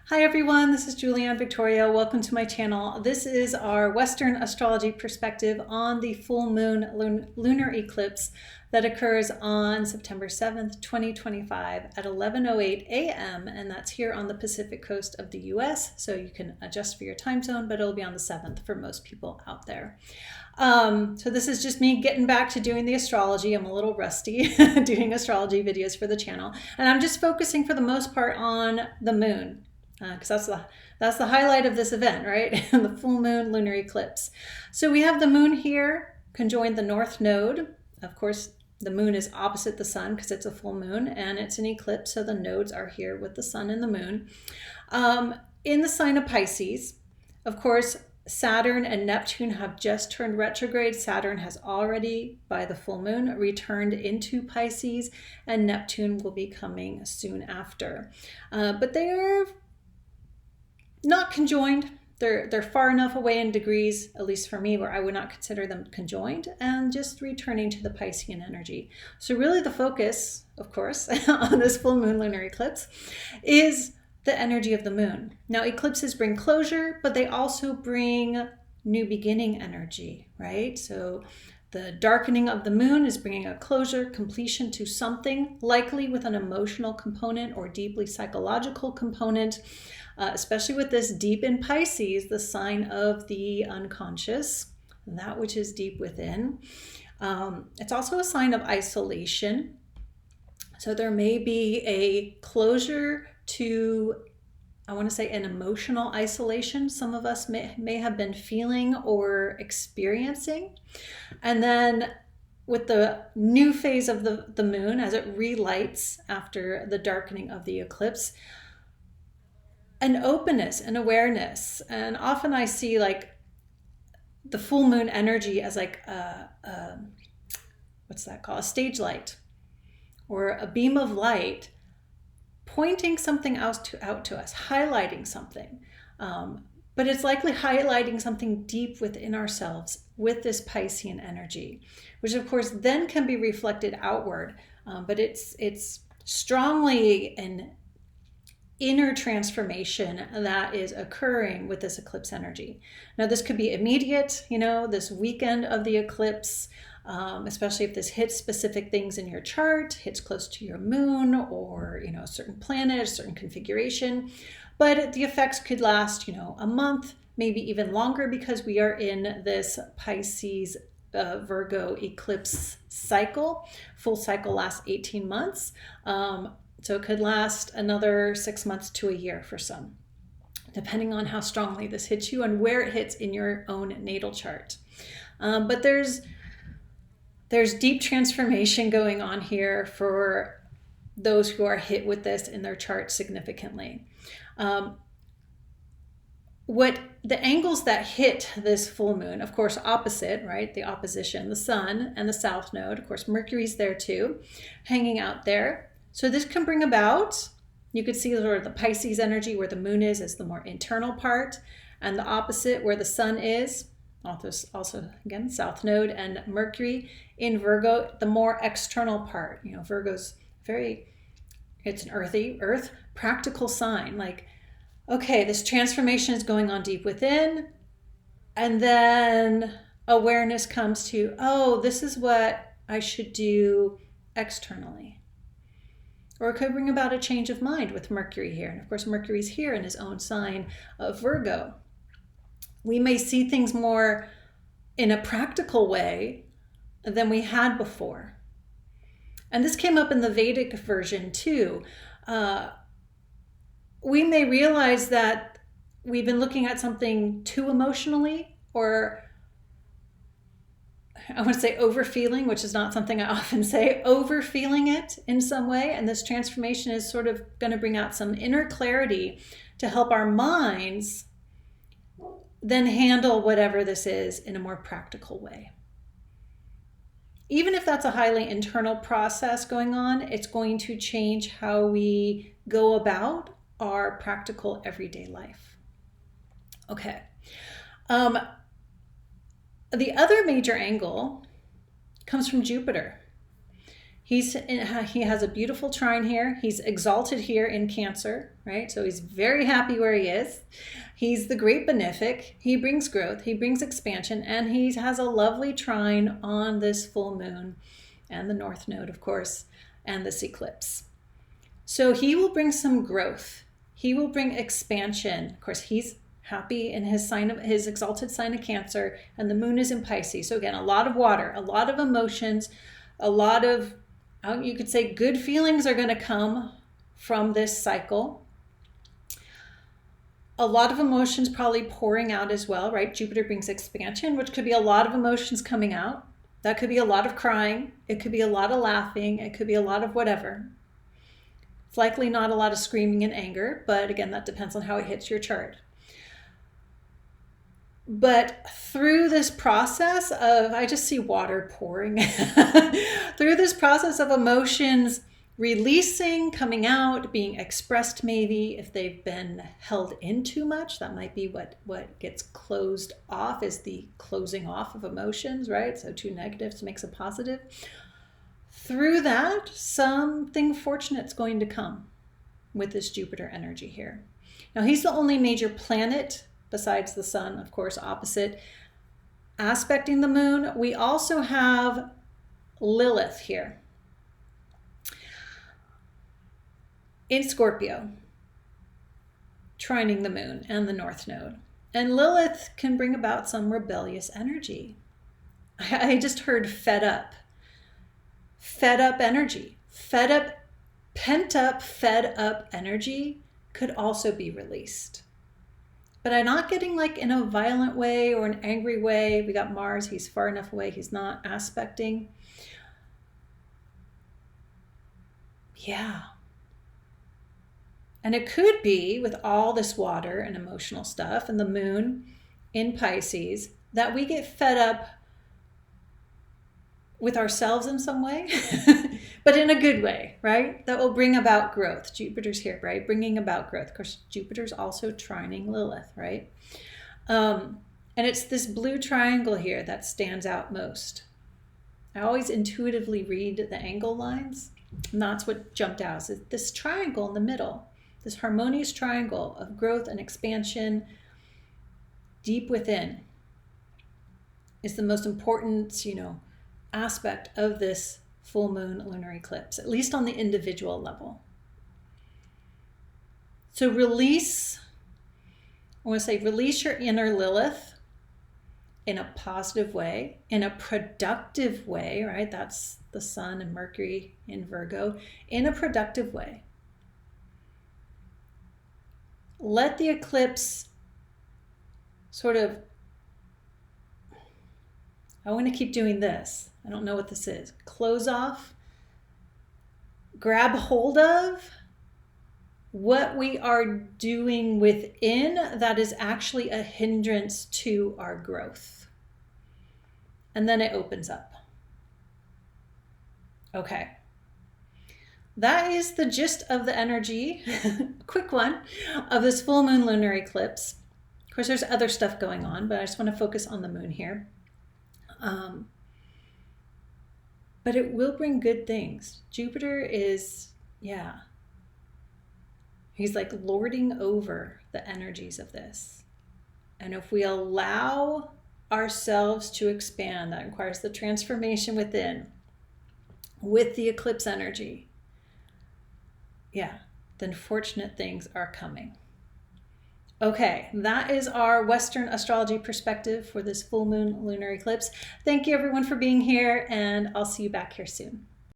Hi everyone, this is Julianne Victoria. Welcome to my channel. This is our Western astrology perspective on the full moon lunar eclipse that occurs on September 7th, 2025 at 11:08 a.m. and that's here on the Pacific coast of the US. So you can adjust for your time zone, but it'll be on the 7th for most people out there. So this is just me getting back to doing the astrology. I'm a little rusty doing astrology videos for the channel, and I'm just focusing for the most part on the moon. Because that's the highlight of this event, right? The full moon lunar eclipse. So we have the moon here conjoined the north node. Of course, the moon is opposite the sun because it's a full moon and it's an eclipse. So the nodes are here with the sun and the moon. In the sign of Pisces, of course, Saturn and Neptune have just turned retrograde. Saturn has already, by the full moon, returned into Pisces, and Neptune will be coming soon after. But they are not conjoined. They're far enough away in degrees, at least for me, where I would not consider them conjoined, and just returning to the Piscean energy. So really the focus, of course, on this full moon lunar eclipse is the energy of the moon. Now, eclipses bring closure, but they also bring new beginning energy, right? So the darkening of the moon is bringing a closure, completion to something, likely with an emotional component or deeply psychological component, especially with this deep in Pisces, the sign of the unconscious, that which is deep within. It's also a sign of isolation. So there may be a closure to, I want to say, an emotional isolation some of us may have been feeling or experiencing. And then with the new phase of the moon, as it relights after the darkening of the eclipse, an openness and awareness. And often I see like the full moon energy as like what's that called? A stage light or a beam of light pointing something out to us, highlighting something. But it's likely highlighting something deep within ourselves with this Piscean energy, which of course then can be reflected outward. But it's strongly an inner transformation that is occurring with this eclipse energy. Now, this could be immediate, this weekend of the eclipse, especially if this hits specific things in your chart, hits close to your moon or, a certain planet, a certain configuration. But the effects could last, a month, maybe even longer, because we are in this Pisces Virgo eclipse cycle. Full cycle lasts 18 months. So it could last another 6 months to a year for some, depending on how strongly this hits you and where it hits in your own natal chart. But there's deep transformation going on here for those who are hit with this in their chart significantly. What the angles that hit this full moon, of course, opposite, right? The opposition, the sun and the south node. Of course, Mercury's there too, hanging out there. So this can bring about, you could see sort of the Pisces energy where the moon is the more internal part, and the opposite where the sun is, also again, south node, and Mercury in Virgo, the more external part. Virgo's it's an earth, practical sign. Like, okay, this transformation is going on deep within, and then awareness comes to, oh, this is what I should do externally. Or it could bring about a change of mind with Mercury here. And of course, Mercury's here in his own sign of Virgo. We may see things more in a practical way than we had before. And this came up in the Vedic version too. We may realize that we've been looking at something too emotionally, or I want to say overfeeling, which is not something I often say, overfeeling it in some way. And this transformation is sort of going to bring out some inner clarity to help our minds then handle whatever this is in a more practical way. Even if that's a highly internal process going on, it's going to change how we go about our practical everyday life. Okay. The other major angle comes from Jupiter. He has a beautiful trine here. He's exalted here in Cancer, right? So he's very happy where he is. He's the great benefic. He brings growth, he brings expansion, and he has a lovely trine on this full moon and the North Node, of course, and this eclipse. So he will bring some growth. He will bring expansion. Of course, he's happy in his exalted sign of Cancer, and the moon is in Pisces. So again, a lot of water, a lot of emotions, a lot of, you could say, good feelings are going to come from this cycle. A lot of emotions probably pouring out as well, right? Jupiter brings expansion, which could be a lot of emotions coming out. That could be a lot of crying. It could be a lot of laughing. It could be a lot of whatever. It's likely not a lot of screaming and anger, but again, that depends on how it hits your chart. But through this process of, I just see water pouring, through this process of emotions releasing, coming out, being expressed, maybe if they've been held in too much, that might be what gets closed off, is the closing off of emotions, right? So two negatives makes a positive. Through that, something fortunate's going to come with this Jupiter energy here. Now, he's the only major planet besides the sun, of course, opposite, aspecting the moon. We also have Lilith here in Scorpio, trining the moon and the North Node. And Lilith can bring about some rebellious energy. I just heard fed up energy, pent up, fed up energy could also be released. But I'm not getting like in a violent way or an angry way. We got Mars, he's far enough away, he's not aspecting. Yeah. And it could be with all this water and emotional stuff and the moon in Pisces that we get fed up with ourselves in some way, but in a good way, right? That will bring about growth. Jupiter's here, right? Bringing about growth. Of course, Jupiter's also trining Lilith, right? And it's this blue triangle here that stands out most. I always intuitively read the angle lines, and that's what jumped out. Is this triangle in the middle, this harmonious triangle of growth and expansion deep within is the most important, aspect of this full moon lunar eclipse, at least on the individual level. So release your inner Lilith in a positive way, in a productive way, right? That's the sun and Mercury in Virgo, in a productive way. Let the eclipse sort of, I want to keep doing this. I don't know what this is. Close off, grab hold of what we are doing within that is actually a hindrance to our growth. And then it opens up. Okay. That is the gist of the energy, quick one, of this full moon lunar eclipse. Of course, there's other stuff going on, but I just want to focus on the moon here. But it will bring good things. Jupiter is, he's like lording over the energies of this. And if we allow ourselves to expand, that requires the transformation within, with the eclipse energy, then fortunate things are coming. Okay, that is our Western astrology perspective for this full moon lunar eclipse. Thank you everyone for being here, and I'll see you back here soon.